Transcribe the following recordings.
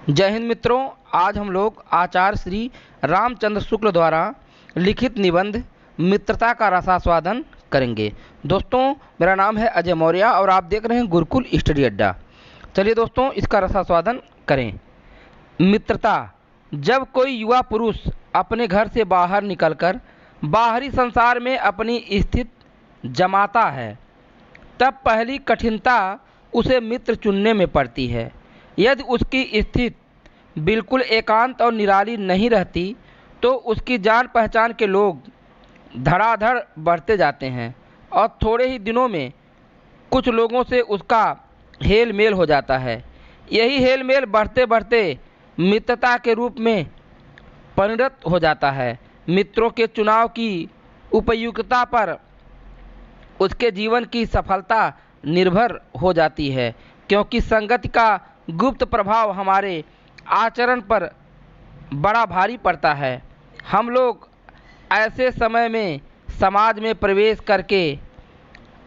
जय हिंद मित्रों। आज हम लोग आचार्य श्री रामचंद्र शुक्ल द्वारा लिखित निबंध मित्रता का रसास्वादन करेंगे। दोस्तों, मेरा नाम है अजय मौर्य और आप देख रहे हैं गुरुकुल स्टडी अड्डा। चलिए दोस्तों, इसका रसास्वादन करें। मित्रता। जब कोई युवा पुरुष अपने घर से बाहर निकलकर बाहरी संसार में अपनी स्थिति जमाता है, तब पहली कठिनता उसे मित्र चुनने में पड़ती है। यदि उसकी स्थिति बिल्कुल एकांत और निराली नहीं रहती तो उसकी जान पहचान के लोग धड़ाधड़ बढ़ते जाते हैं और थोड़े ही दिनों में कुछ लोगों से उसका हेल मेल हो जाता है। यही हेल मेल बढ़ते बढ़ते मित्रता के रूप में परिणत हो जाता है। मित्रों के चुनाव की उपयुक्तता पर उसके जीवन की सफलता निर्भर हो जाती है, क्योंकि संगति का गुप्त प्रभाव हमारे आचरण पर बड़ा भारी पड़ता है। हम लोग ऐसे समय में समाज में प्रवेश करके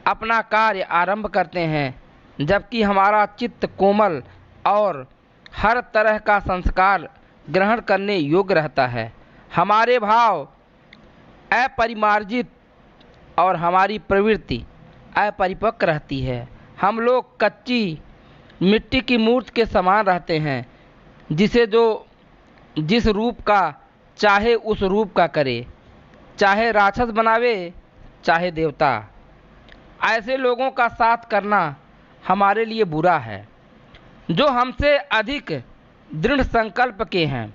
अपना कार्य आरंभ करते हैं जबकि हमारा चित्त कोमल और हर तरह का संस्कार ग्रहण करने योग्य रहता है। हमारे भाव अपरिमार्जित और हमारी प्रवृत्ति अपरिपक्व रहती है। हम लोग कच्ची मिट्टी की मूर्ति के समान रहते हैं, जिसे जो जिस रूप का चाहे उस रूप का करे, चाहे राक्षस बनावे चाहे देवता। ऐसे लोगों का साथ करना हमारे लिए बुरा है, जो हमसे अधिक दृढ़ संकल्प के हैं,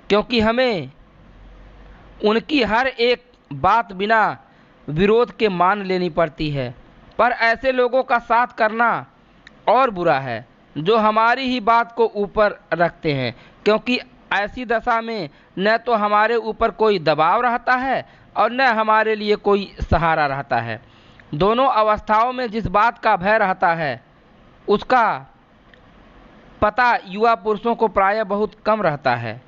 क्योंकि हमें उनकी हर एक बात बिना विरोध के मान लेनी पड़ती है। पर ऐसे लोगों का साथ करना और बुरा है, जो हमारी ही बात को ऊपर रखते हैं, क्योंकि ऐसी दशा में न तो हमारे ऊपर कोई दबाव रहता है और न हमारे लिए कोई सहारा रहता है। दोनों अवस्थाओं में जिस बात का भय रहता है उसका पता युवा पुरुषों को प्रायः बहुत कम रहता है।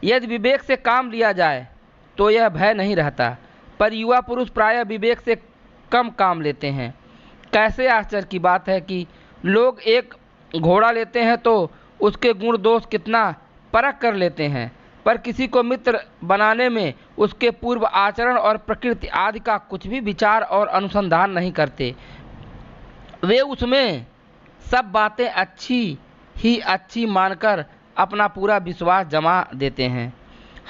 यदि विवेक से काम लिया जाए तो यह भय नहीं रहता, पर युवा पुरुष प्रायः विवेक से कम काम लेते हैं। कैसे आश्चर्य की बात है कि लोग एक घोड़ा लेते हैं तो उसके गुण दोष कितना परख कर लेते हैं, पर किसी को मित्र बनाने में उसके पूर्व आचरण और प्रकृति आदि का कुछ भी विचार और अनुसंधान नहीं करते। वे उसमें सब बातें अच्छी मानकर अपना पूरा विश्वास जमा देते हैं।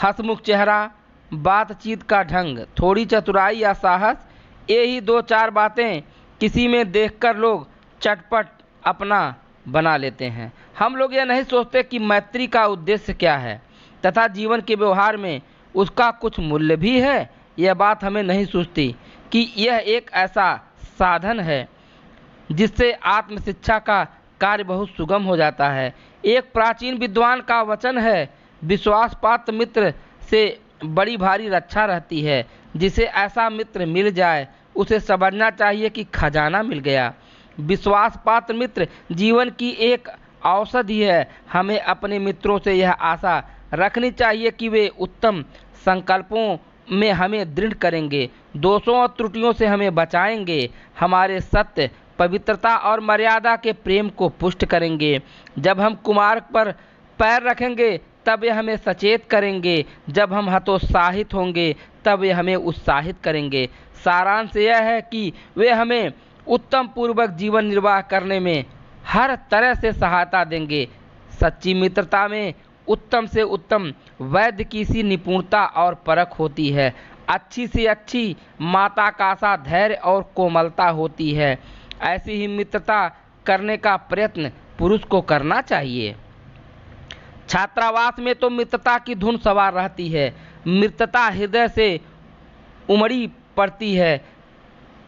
हंसमुख चेहरा, बातचीत का ढंग, थोड़ी चतुराई या साहस, ये ही दो चार बातें किसी में देखकर लोग चटपट अपना बना लेते हैं। हम लोग यह नहीं सोचते कि मैत्री का उद्देश्य क्या है तथा जीवन के व्यवहार में उसका कुछ मूल्य भी है। यह बात हमें नहीं सूझती कि यह एक ऐसा साधन है जिससे आत्मशिक्षा का कार्य बहुत सुगम हो जाता है। एक प्राचीन विद्वान का वचन है, विश्वासपात्र मित्र से बड़ी भारी रक्षा रहती है। जिसे ऐसा मित्र मिल जाए उसे समझना चाहिए कि खजाना मिल गया। विश्वासपात्र मित्र जीवन की एक औषधि है। हमें अपने मित्रों से यह आशा रखनी चाहिए कि वे उत्तम संकल्पों में हमें दृढ़ करेंगे, दोषों और त्रुटियों से हमें बचाएंगे, हमारे सत्य, पवित्रता और मर्यादा के प्रेम को पुष्ट करेंगे। जब हम कुमार्ग पर पैर रखेंगे तब वे हमें सचेत करेंगे, जब हम हतोत्साहित होंगे तब वे हमें उत्साहित करेंगे। सारांश यह है कि वे हमें उत्तम पूर्वक जीवन निर्वाह करने में हर तरह से सहायता देंगे। सच्ची मित्रता में उत्तम से उत्तम वैद्य की सी निपुणता और परख होती है। अच्छी से अच्छी माता का सा धैर्य और कोमलता होती है। ऐसी ही मित्रता करने का प्रयत्न पुरुष को करना चाहिए। छात्रावास में तो मित्रता की धुन सवार रहती है। मित्रता हृदय से उमड़ी पड़ती है।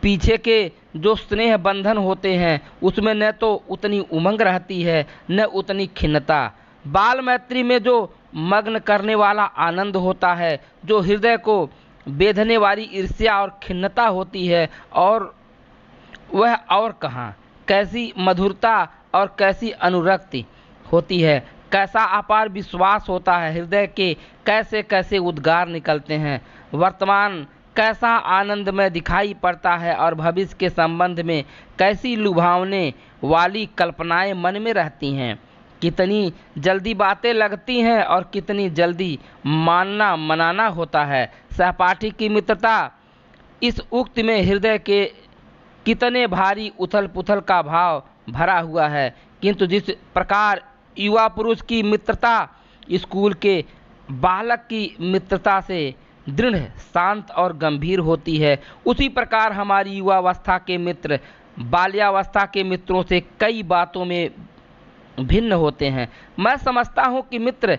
पीछे के जो स्नेह बंधन होते हैं उसमें न तो उतनी उमंग रहती है न उतनी खिन्नता। बाल मैत्री में जो मग्न करने वाला आनंद होता है, जो हृदय को बेधने वाली ईर्ष्या और खिन्नता होती है, और वह और कहाँ। कैसी मधुरता और कैसी अनुरक्ति होती है, कैसा अपार विश्वास होता है। हृदय के कैसे कैसे उद्गार निकलते हैं। वर्तमान कैसा आनंदमय दिखाई पड़ता है और भविष्य के संबंध में कैसी लुभावने वाली कल्पनाएं मन में रहती हैं। कितनी जल्दी बातें लगती हैं और कितनी जल्दी मानना मनाना होता है। सहपाठी की मित्रता, इस उक्ति में हृदय के कितने भारी उथल पुथल का भाव भरा हुआ है। किंतु जिस प्रकार युवा पुरुष की मित्रता स्कूल के बालक की मित्रता से दृढ़, शांत और गंभीर होती है, उसी प्रकार हमारी युवावस्था के मित्र बाल्यावस्था के मित्रों से कई बातों में भिन्न होते हैं। मैं समझता हूँ कि मित्र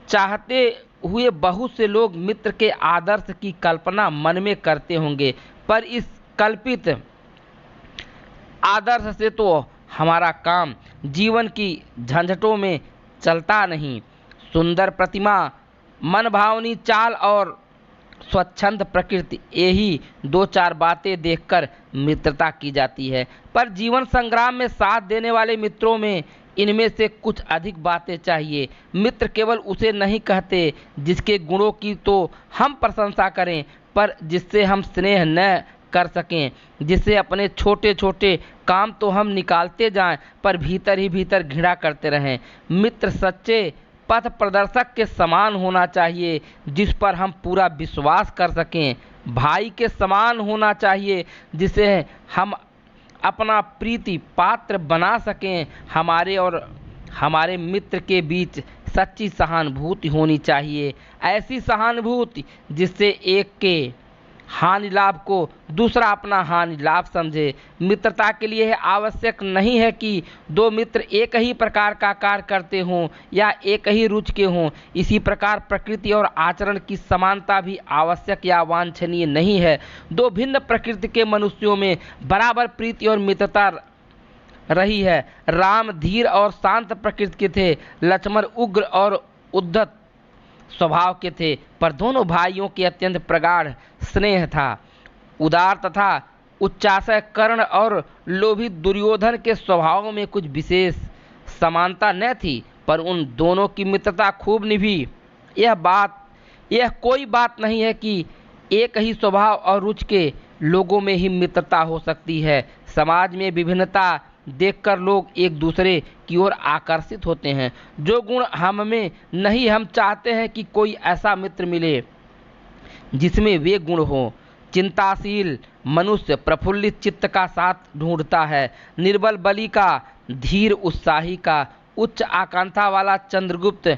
चाहते हुए बहुत से लोग मित्र के आदर्श की कल्पना मन में करते होंगे, पर इस कल्पित आदर्श से तो हमारा काम जीवन की झंझटों में चलता नहीं। सुंदर प्रतिमा, मनभावनी चाल और स्वच्छंद प्रकृति, यही दो चार बातें देखकर मित्रता की जाती है। पर जीवन संग्राम में साथ देने वाले मित्रों में इनमें से कुछ अधिक बातें चाहिए। मित्र केवल उसे नहीं कहते जिसके गुणों की तो हम प्रशंसा करें, पर जिससे हम स्नेह न कर सकें, जिससे अपने छोटे छोटे काम तो हम निकालते जाएं, पर भीतर ही भीतर घृणा करते रहें। मित्र सच्चे पथ प्रदर्शक के समान होना चाहिए, जिस पर हम पूरा विश्वास कर सकें। भाई के समान होना चाहिए, जिसे हम अपना प्रीति पात्र बना सकें। हमारे और हमारे मित्र के बीच सच्ची सहानुभूति होनी चाहिए, ऐसी सहानुभूति जिससे एक के हानि लाभ को दूसरा अपना हानि लाभ समझे। मित्रता के लिए यह आवश्यक नहीं है कि दो मित्र एक ही प्रकार का कार्य करते हों या एक ही रुचि के हों। इसी प्रकार प्रकृति और आचरण की समानता भी आवश्यक या वांछनीय नहीं है। दो भिन्न प्रकृति के मनुष्यों में बराबर प्रीति और मित्रता रही है। राम धीर और शांत प्रकृति के थे, लक्ष्मण उग्र और उद्धत स्वभाव के थे, पर दोनों भाइयों के अत्यंत प्रगाढ़ स्नेह था। उदार तथा उच्चाशय कर्ण और लोभी दुर्योधन के स्वभाव में कुछ विशेष समानता न थी, पर उन दोनों की मित्रता खूब निभी। यह कोई बात नहीं है कि एक ही स्वभाव और रुचि के लोगों में ही मित्रता हो सकती है। समाज में विभिन्नता देखकर लोग एक दूसरे की ओर आकर्षित होते हैं। जो गुण हम में नहीं, हम चाहते हैं कि कोई ऐसा मित्र मिले जिसमें वे गुण हो। चिंताशील मनुष्य प्रफुल्लित चित्त का साथ ढूंढता है, निर्बल बलि का, धीर उत्साही का, उच्च आकांक्षा वाला चंद्रगुप्त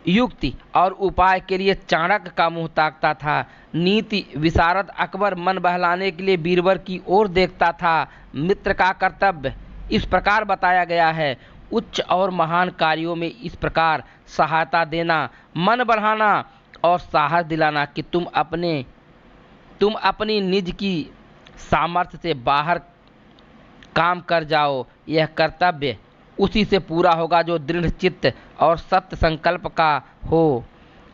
युक्ति और उपाय के लिए चाणक्य का मुंह ताकता था। नीति विशारद अकबर मन बहलाने के लिए बीरबल की ओर देखता था। मित्र का कर्तव्य इस प्रकार बताया गया है, उच्च और महान कार्यों में इस प्रकार सहायता देना, मन बढ़ाना और साहस दिलाना कि तुम अपनी निज की सामर्थ्य से बाहर काम कर जाओ। यह कर्तव्य उसी से पूरा होगा जो दृढ़ चित्त और सत्य संकल्प का हो।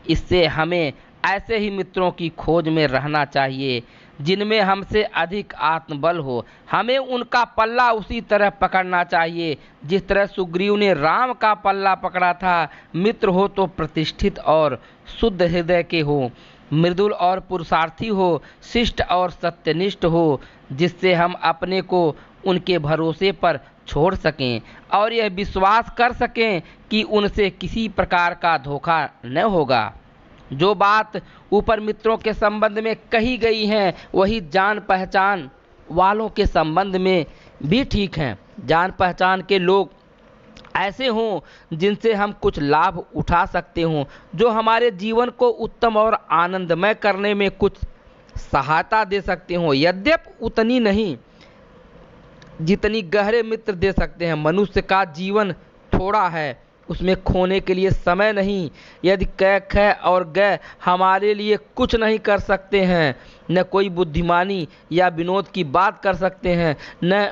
इससे हमें ऐसे ही मित्रों की खोज में रहना चाहिए जिनमें हमसे अधिक आत्मबल हो। हमें उनका पल्ला उसी तरह पकड़ना चाहिए जिस तरह सुग्रीव ने राम का पल्ला पकड़ा था। मित्र हो तो प्रतिष्ठित और शुद्ध हृदय के हो, मृदुल और पुरुषार्थी हो, शिष्ट और सत्यनिष्ठ हो, जिससे हम अपने को उनके भरोसे पर छोड़ सकें और यह विश्वास कर सकें कि उनसे किसी प्रकार का धोखा न होगा। जो बात ऊपर मित्रों के संबंध में कही गई है, वही जान पहचान वालों के संबंध में भी ठीक है। जान पहचान के लोग ऐसे हों जिनसे हम कुछ लाभ उठा सकते हों, जो हमारे जीवन को उत्तम और आनंदमय करने में कुछ सहायता दे सकते हों, यद्यपि उतनी नहीं जितनी गहरे मित्र दे सकते हैं। मनुष्य का जीवन थोड़ा है, उसमें खोने के लिए समय नहीं। यदि क और ग हमारे लिए कुछ नहीं कर सकते हैं, न कोई बुद्धिमानी या विनोद की बात कर सकते हैं, न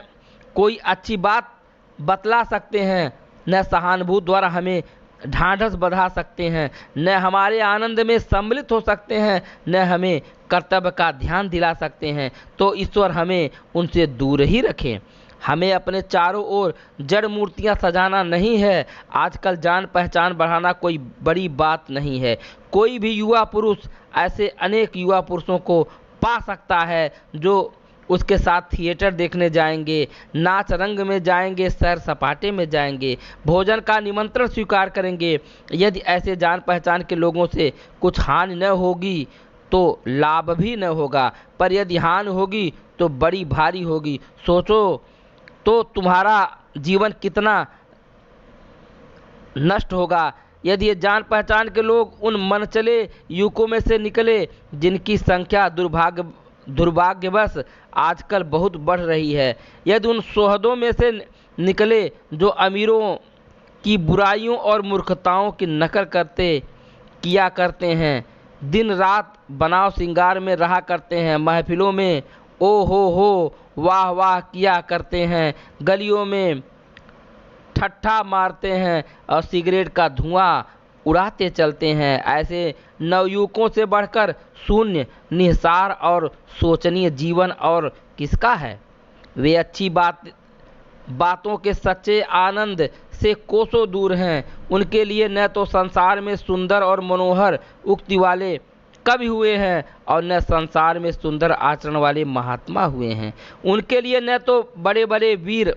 कोई अच्छी बात बतला सकते हैं, न सहानुभूति द्वारा हमें ढांढस बंधा सकते हैं, न हमारे आनंद में सम्मिलित हो सकते हैं, न हमें कर्तव्य का ध्यान दिला सकते हैं, तो ईश्वर हमें उनसे दूर ही रखें। हमें अपने चारों ओर जड़ मूर्तियां सजाना नहीं है। आजकल जान पहचान बढ़ाना कोई बड़ी बात नहीं है। कोई भी युवा पुरुष ऐसे अनेक युवा पुरुषों को पा सकता है जो उसके साथ थिएटर देखने जाएंगे, नाच रंग में जाएंगे, सैर सपाटे में जाएंगे, भोजन का निमंत्रण स्वीकार करेंगे। यदि ऐसे जान पहचान के लोगों से कुछ हानि न होगी तो लाभ भी न होगा, पर यदि हानि होगी तो बड़ी भारी होगी। सोचो तो तुम्हारा जीवन कितना नष्ट होगा। यदि ये जान पहचान के लोग उन मनचले युवकों में से निकले जिनकी संख्या दुर्भाग्यवश आजकल बहुत बढ़ रही है, यदि उन सोहदों में से निकले जो अमीरों की बुराइयों और मूर्खताओं की नकल किया करते हैं, दिन रात बनाव श्रृंगार में रहा करते हैं, महफिलों में ओ हो वाह वाह किया करते हैं, गलियों में ठट्ठा मारते हैं और सिगरेट का धुआं उड़ाते चलते हैं, ऐसे नवयुवकों से बढ़कर शून्य, निस्सार और शोचनीय जीवन और किसका है। वे अच्छी बातों के सच्चे आनंद से कोसों दूर हैं। उनके लिए न तो संसार में सुंदर और मनोहर उक्ति वाले कवि हुए हैं और न संसार में सुंदर आचरण वाले महात्मा हुए हैं। उनके लिए न तो बड़े बड़े वीर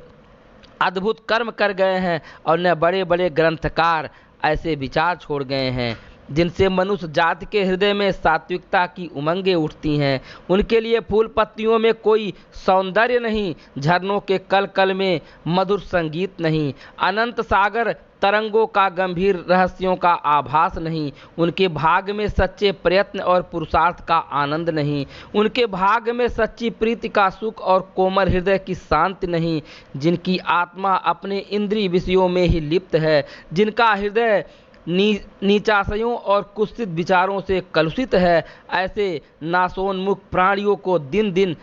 अद्भुत कर्म कर गए हैं और न बड़े बड़े ग्रंथकार ऐसे विचार छोड़ गए हैं जिनसे मनुष्य जाति के हृदय में सात्विकता की उमंगें उठती हैं। उनके लिए फूल पत्तियों में कोई सौंदर्य नहीं, झरनों के कल कल में मधुर संगीत नहीं, अनंत सागर तरंगों का गंभीर रहस्यों का आभास नहीं। उनके भाग में सच्चे प्रयत्न और पुरुषार्थ का आनंद नहीं। उनके भाग में सच्ची प्रीति का सुख और कोमल हृदय की शांति नहीं। जिनकी आत्मा अपने इंद्रिय विषयों में ही लिप्त है, जिनका हृदय नीचाशयों और कुत्सित विचारों से कलुषित है, ऐसे नाशोन्मुख प्राणियों को दिन दिन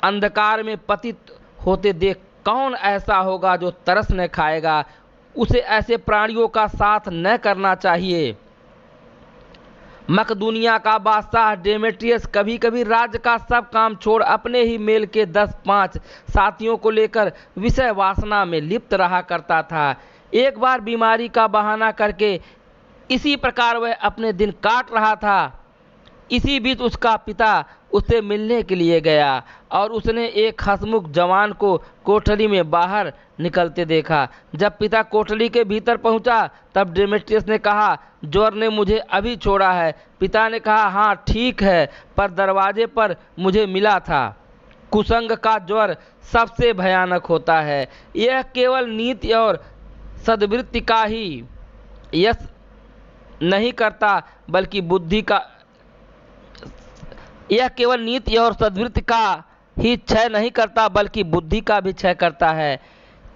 अंधकार में पतित होते देख कौन ऐसा होगा जो तरस न खाएगा। उसे ऐसे प्राणियों का साथ न करना चाहिए। मकदूनिया का बादशाह डेमेट्रियस कभी कभी राज्य का सब काम छोड़ अपने ही मेल के 10-5 साथियों को लेकर विषय वासना में लिप्त रहा करता था। एक बार बीमारी का बहाना करके इसी प्रकार वह अपने दिन काट रहा था। इसी बीच उसका पिता उससे मिलने के लिए गया और उसने एक हंसमुख जवान को कोठरी में बाहर निकलते देखा। जब पिता कोठरी के भीतर पहुंचा तब डेमेट्रियस ने कहा, ज्वर ने मुझे अभी छोड़ा है। पिता ने कहा, हाँ ठीक है, पर दरवाजे पर मुझे मिला था। कुसंग का ज्वर सबसे भयानक होता है। यह केवल नीति और सद्वृत्ति का ही यश नहीं करता बल्कि बुद्धि का यह केवल नीति और सद्वृत्ति का ही क्षय नहीं करता बल्कि बुद्धि का भी क्षय करता है।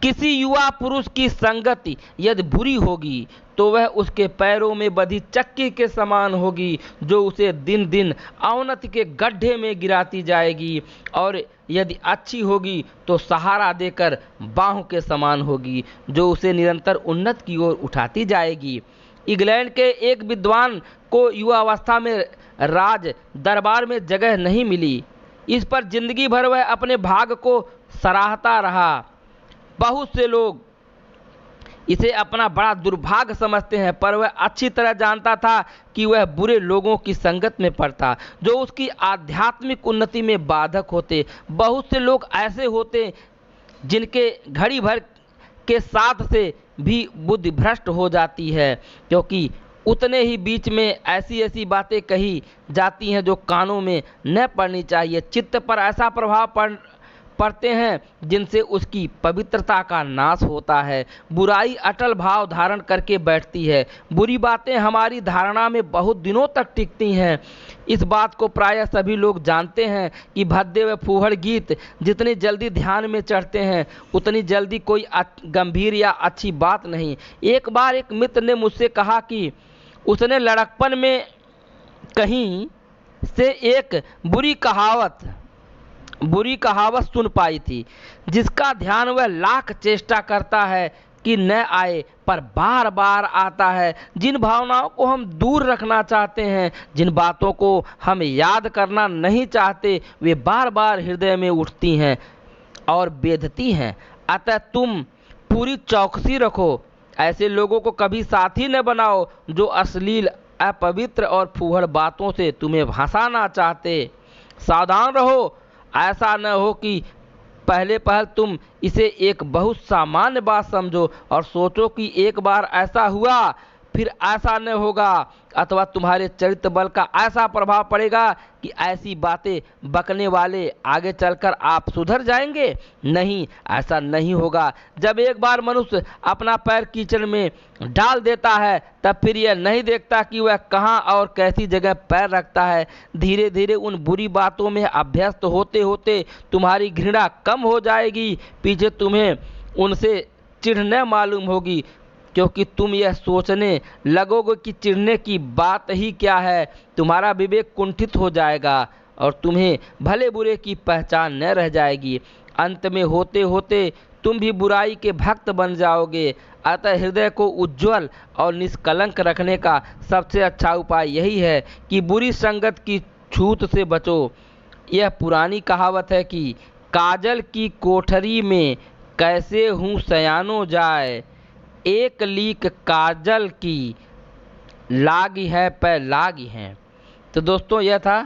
किसी युवा पुरुष की संगति यदि बुरी होगी तो वह उसके पैरों में बधी चक्की के समान होगी जो उसे दिन दिन अवनति के गड्ढे में गिराती जाएगी, और यदि अच्छी होगी तो सहारा देकर बाहों के समान होगी जो उसे निरंतर उन्नति की ओर उठाती जाएगी। इंग्लैंड के एक विद्वान को युवावस्था में राज दरबार में जगह नहीं मिली। इस पर जिंदगी भर वह अपने भाग को सराहता रहा। बहुत से लोग इसे अपना बड़ा दुर्भाग्य समझते हैं, पर वह अच्छी तरह जानता था कि वह बुरे लोगों की संगत में पड़ता जो उसकी आध्यात्मिक उन्नति में बाधक होते। बहुत से लोग ऐसे होते जिनके घड़ी भर के साथ से भी बुद्धि भ्रष्ट हो जाती है, क्योंकि उतने ही बीच में ऐसी ऐसी बातें कही जाती हैं जो कानों में न पड़नी चाहिए। चित्त पर ऐसा प्रभाव पड़ते हैं जिनसे उसकी पवित्रता का नाश होता है। बुराई अटल भाव धारण करके बैठती है। बुरी बातें हमारी धारणा में बहुत दिनों तक टिकती हैं। इस बात को प्रायः सभी लोग जानते हैं कि भद्दे व फूहड़ गीत जितनी जल्दी ध्यान में चढ़ते हैं उतनी जल्दी कोई गंभीर या अच्छी बात नहीं। एक बार एक मित्र ने मुझसे कहा कि उसने लड़कपन में कहीं से एक बुरी कहावत सुन पाई थी जिसका ध्यान वह लाख चेष्टा करता है कि न आए, पर बार बार आता है। जिन भावनाओं को हम दूर रखना चाहते हैं, जिन बातों को हम याद करना नहीं चाहते, वे बार बार हृदय में उठती हैं और बेधती हैं। अतः तुम पूरी चौकसी रखो। ऐसे लोगों को कभी साथी न बनाओ जो अश्लील, अपवित्र और फूहड़ बातों से तुम्हें हंसाना चाहते। सावधान रहो, ऐसा न हो कि पहले पहल तुम इसे एक बहुत सामान्य बात समझो और सोचो कि एक बार ऐसा हुआ फिर ऐसा न होगा, अथवा तुम्हारे चरित्र बल का ऐसा प्रभाव पड़ेगा कि ऐसी बातें बकने वाले आगे चलकर आप सुधर जाएंगे। नहीं, ऐसा नहीं होगा। जब एक बार मनुष्य अपना पैर कीचड़ में डाल देता है तब फिर यह नहीं देखता कि वह कहाँ और कैसी जगह पैर रखता है। धीरे धीरे उन बुरी बातों में अभ्यस्त होते होते तुम्हारी घृणा कम हो जाएगी, पीछे तुम्हें उनसे चिढ़ न मालूम होगी, क्योंकि तुम यह सोचने लगोगे कि चिढ़ने की बात ही क्या है। तुम्हारा विवेक कुंठित हो जाएगा और तुम्हें भले बुरे की पहचान न रह जाएगी। अंत में होते होते तुम भी बुराई के भक्त बन जाओगे। अतः हृदय को उज्ज्वल और निष्कलंक रखने का सबसे अच्छा उपाय यही है कि बुरी संगत की छूत से बचो। यह पुरानी कहावत है कि काजल की कोठरी में कैसे हूँ सयानो जाए, एक लीक काजल की लागी है पै लागी है। तो दोस्तों, यह था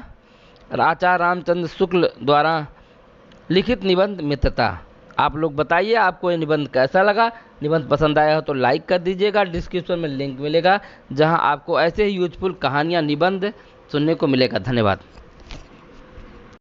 आचार्य रामचंद्र शुक्ल द्वारा लिखित निबंध मित्रता। आप लोग बताइए आपको ये निबंध कैसा लगा। निबंध पसंद आया हो तो लाइक कर दीजिएगा। डिस्क्रिप्शन में लिंक मिलेगा जहां आपको ऐसे ही यूजफुल कहानियां निबंध सुनने को मिलेगा। धन्यवाद।